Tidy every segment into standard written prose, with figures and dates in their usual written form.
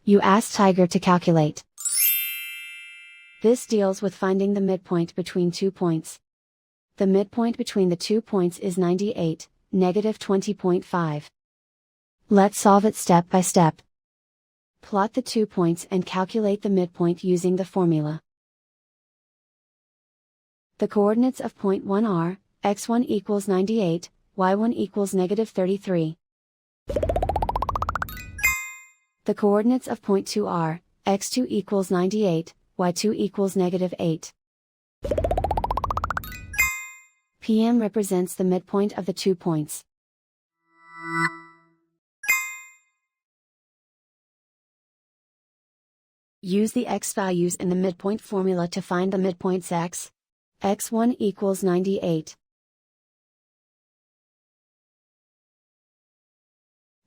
You ask Tiger to calculate. This deals with finding the midpoint between 2 points. The midpoint between the 2 points is 98, negative 20.5. Let's solve it step by step. Plot the 2 points and calculate the midpoint using the formula. The coordinates of point 1 are, x1 equals 98, y1 equals negative 33. The coordinates of point 2 are, x2 equals 98, y2 equals negative 8. PM represents the midpoint of the 2 points. Use the x values in the midpoint formula to find the midpoints x. x1 equals 98.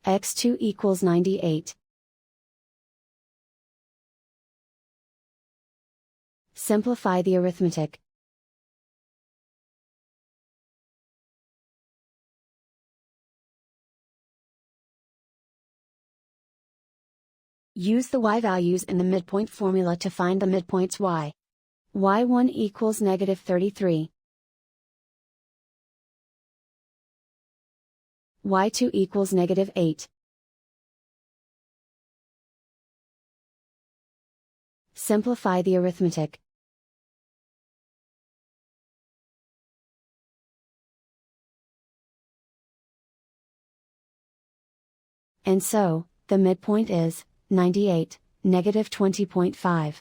x2 equals 98. Simplify the arithmetic. Use the y values in the midpoint formula to find the midpoints y. y1 equals negative 33. y2 equals negative 8. Simplify the arithmetic. And so, the midpoint is 98, negative 20.5.